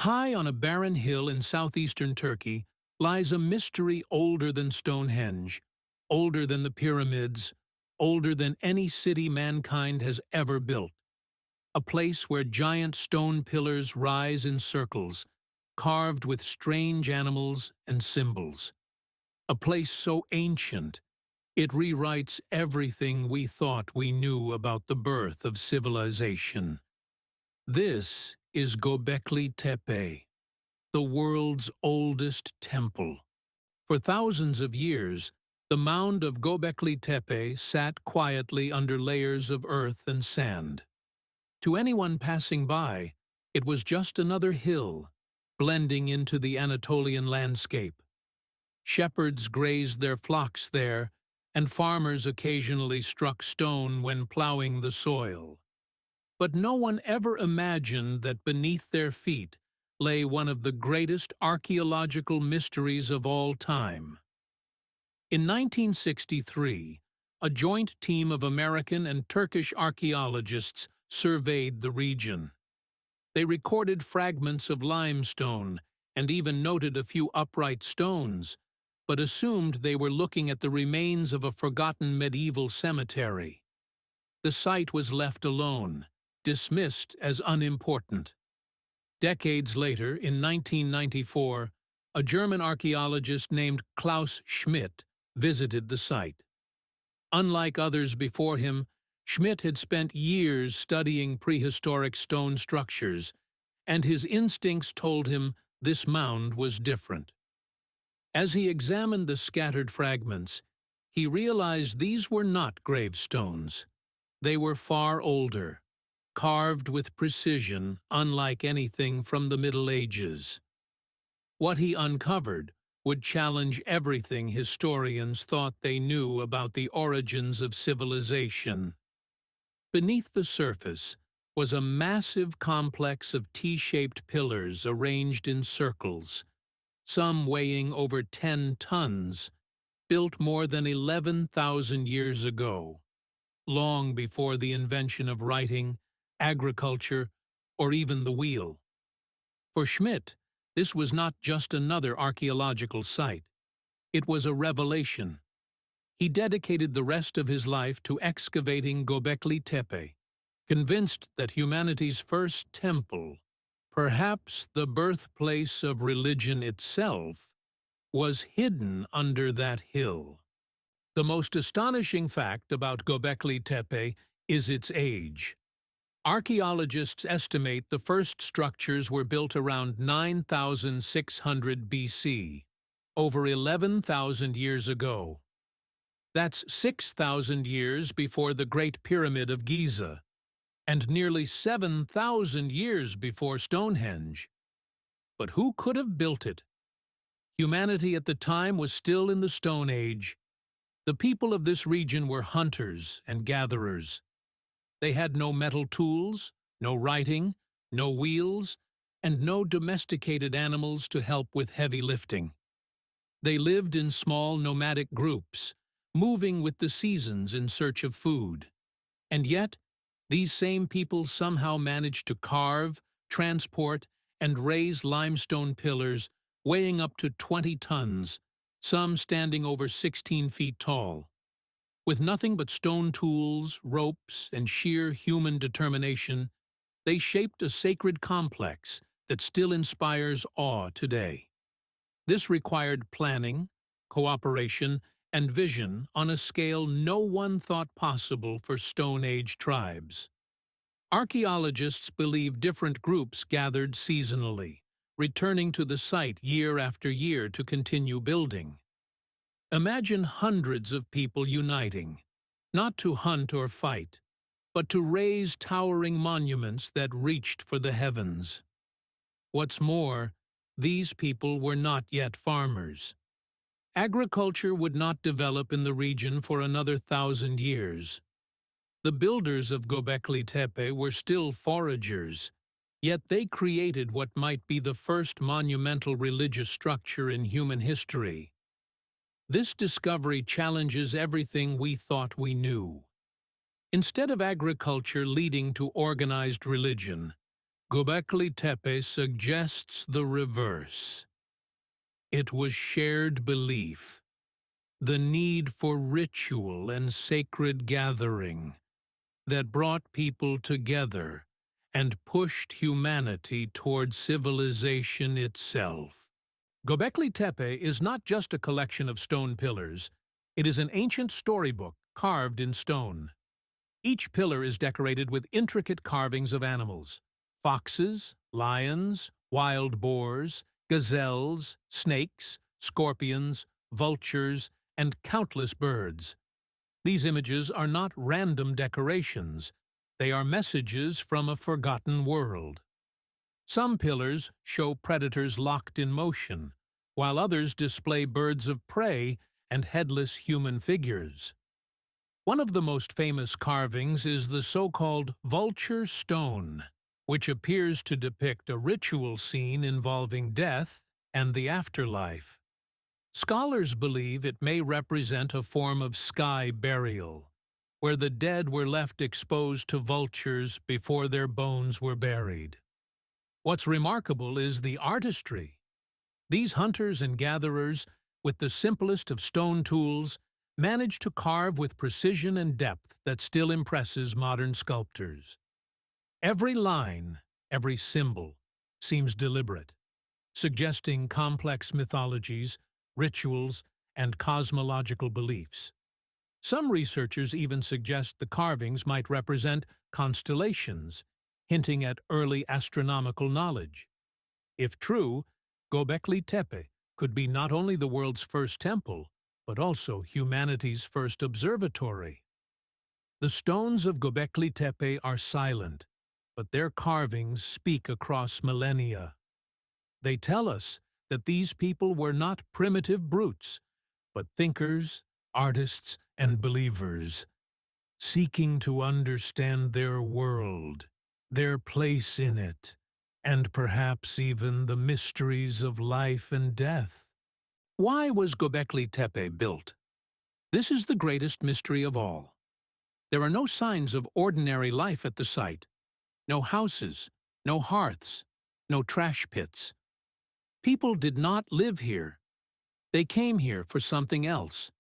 High on a barren hill in southeastern Turkey lies a mystery older than Stonehenge, older than the pyramids, older than any city mankind has ever built. A place where giant stone pillars rise in circles, carved with strange animals and symbols. A place so ancient, it rewrites everything we thought we knew about the birth of civilization. This is Göbekli Tepe, the world's oldest temple. For thousands of years, the mound of Göbekli Tepe sat quietly under layers of earth and sand. To anyone passing by, it was just another hill, blending into the Anatolian landscape. Shepherds grazed their flocks there, and farmers occasionally struck stone when plowing the soil. But no one ever imagined that beneath their feet lay one of the greatest archaeological mysteries of all time. In 1963, a joint team of American and Turkish archaeologists surveyed the region. They recorded fragments of limestone and even noted a few upright stones, but assumed they were looking at the remains of a forgotten medieval cemetery. The site was left alone, dismissed as unimportant. Decades later, in 1994, a German archaeologist named Klaus Schmidt visited the site. Unlike others before him, Schmidt had spent years studying prehistoric stone structures, and his instincts told him this mound was different. As he examined the scattered fragments, he realized these were not gravestones. They were far older, carved with precision unlike anything from the Middle Ages. What he uncovered would challenge everything historians thought they knew about the origins of civilization. Beneath the surface was a massive complex of T-shaped pillars arranged in circles, some weighing over 10 tons, built more than 11,000 years ago, long before the invention of writing, agriculture, or even the wheel. For Schmidt, this was not just another archaeological site. It was a revelation. He dedicated the rest of his life to excavating Göbekli Tepe, convinced that humanity's first temple, perhaps the birthplace of religion itself, was hidden under that hill. The most astonishing fact about Göbekli Tepe is its age. Archaeologists estimate the first structures were built around 9,600 BC, over 11,000 years ago. That's 6,000 years before the Great Pyramid of Giza, and nearly 7,000 years before Stonehenge. But who could have built it? Humanity at the time was still in the Stone Age. The people of this region were hunters and gatherers. They had no metal tools, no writing, no wheels, and no domesticated animals to help with heavy lifting. They lived in small nomadic groups, moving with the seasons in search of food. And yet, these same people somehow managed to carve, transport, and raise limestone pillars weighing up to 20 tons, some standing over 16 feet tall. With nothing but stone tools, ropes, and sheer human determination, they shaped a sacred complex that still inspires awe today. This required planning, cooperation, and vision on a scale no one thought possible for Stone Age tribes. Archaeologists believe different groups gathered seasonally, returning to the site year after year to continue building. Imagine hundreds of people uniting, not to hunt or fight, but to raise towering monuments that reached for the heavens. What's more, these people were not yet farmers. Agriculture would not develop in the region for another 1,000 years. The builders of Göbekli Tepe were still foragers, yet they created what might be the first monumental religious structure in human history. This discovery challenges everything we thought we knew. Instead of agriculture leading to organized religion, Göbekli Tepe suggests the reverse. It was shared belief, the need for ritual and sacred gathering, that brought people together and pushed humanity toward civilization itself. Göbekli Tepe is not just a collection of stone pillars, it is an ancient storybook carved in stone. Each pillar is decorated with intricate carvings of animals: foxes, lions, wild boars, gazelles, snakes, scorpions, vultures, and countless birds. These images are not random decorations, they are messages from a forgotten world. Some pillars show predators locked in motion, while others display birds of prey and headless human figures. One of the most famous carvings is the so-called vulture stone, which appears to depict a ritual scene involving death and the afterlife. Scholars believe it may represent a form of sky burial, where the dead were left exposed to vultures before their bones were buried. What's remarkable is the artistry. These hunters and gatherers, with the simplest of stone tools, manage to carve with precision and depth that still impresses modern sculptors. Every line, every symbol, seems deliberate, suggesting complex mythologies, rituals, and cosmological beliefs. Some researchers even suggest the carvings might represent constellations, hinting at early astronomical knowledge. If true, Göbekli Tepe could be not only the world's first temple, but also humanity's first observatory. The stones of Göbekli Tepe are silent, but their carvings speak across millennia. They tell us that these people were not primitive brutes, but thinkers, artists, and believers, seeking to understand their world, their place in it, and perhaps even the mysteries of life and death. Why was Göbekli Tepe built? This is the greatest mystery of all. There are no signs of ordinary life at the site. No houses, no hearths, no trash pits. People did not live here. They came here for something else.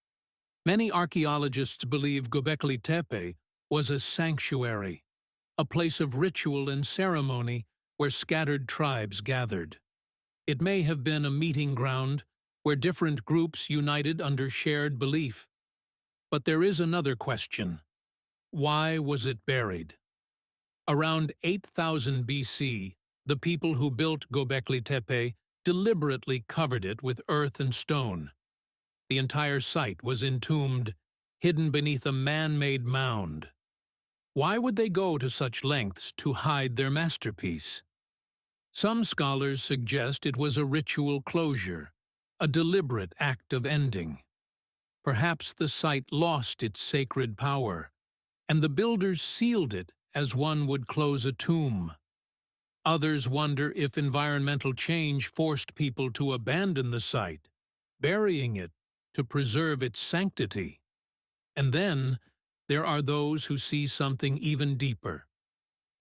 Many archaeologists believe Göbekli Tepe was a sanctuary, a place of ritual and ceremony where scattered tribes gathered. It may have been a meeting ground where different groups united under shared belief. But there is another question. Why was it buried? Around 8000 BC, the people who built Göbekli Tepe deliberately covered it with earth and stone. The entire site was entombed, hidden beneath a man-made mound. Why would they go to such lengths to hide their masterpiece? Some scholars suggest it was a ritual closure, a deliberate act of ending. Perhaps the site lost its sacred power, and the builders sealed it as one would close a tomb. Others wonder if environmental change forced people to abandon the site, burying it to preserve its sanctity. And then there are those who see something even deeper,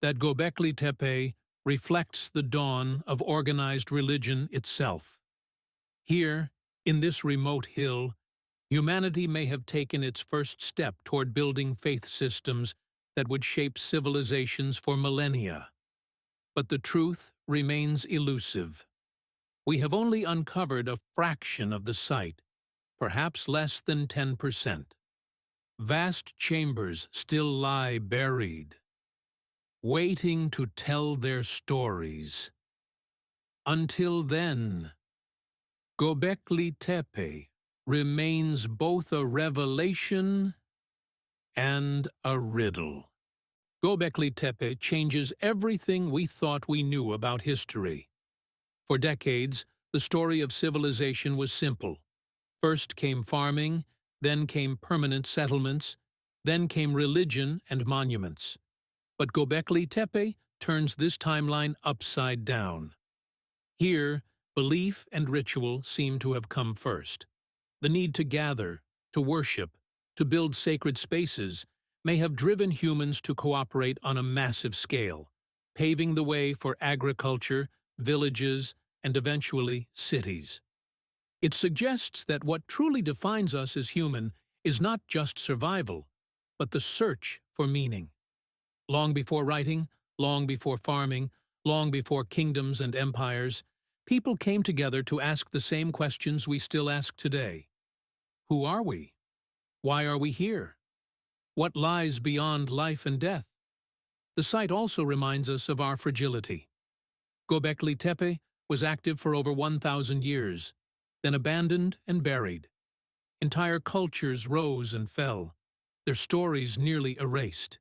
that Göbekli Tepe reflects the dawn of organized religion itself. Here, in this remote hill, humanity may have taken its first step toward building faith systems that would shape civilizations for millennia. But the truth remains elusive. We have only uncovered a fraction of the site, perhaps less than 10%. Vast chambers still lie buried, waiting to tell their stories. Until then, Göbekli Tepe remains both a revelation and a riddle. Göbekli Tepe changes everything we thought we knew about history. For decades, the story of civilization was simple. First came farming, then came permanent settlements, then came religion and monuments. But Göbekli Tepe turns this timeline upside down. Here, belief and ritual seem to have come first. The need to gather, to worship, to build sacred spaces may have driven humans to cooperate on a massive scale, paving the way for agriculture, villages, and eventually cities. It suggests that what truly defines us as human is not just survival, but the search for meaning. Long before writing, long before farming, long before kingdoms and empires, people came together to ask the same questions we still ask today. Who are we? Why are we here? What lies beyond life and death? The site also reminds us of our fragility. Göbekli Tepe was active for over 1,000 years, then abandoned and buried. Entire cultures rose and fell, their stories nearly erased.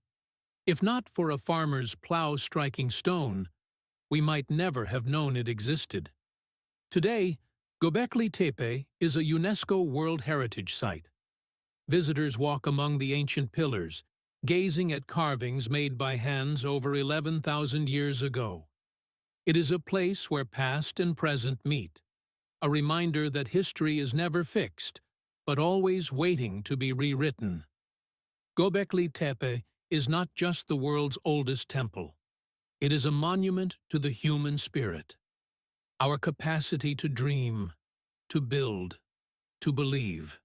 If not for a farmer's plow striking stone, we might never have known it existed. Today, Göbekli Tepe is a UNESCO World Heritage Site. Visitors walk among the ancient pillars, gazing at carvings made by hands over 11,000 years ago. It is a place where past and present meet, a reminder that history is never fixed, but always waiting to be rewritten. Göbekli Tepe is not just the world's oldest temple. It is a monument to the human spirit, our capacity to dream, to build, to believe.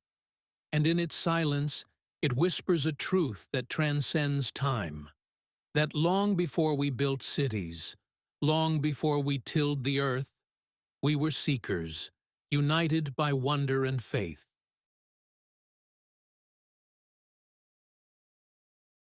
And in its silence, it whispers a truth that transcends time, that long before we built cities, long before we tilled the earth, we were seekers, united by wonder and faith.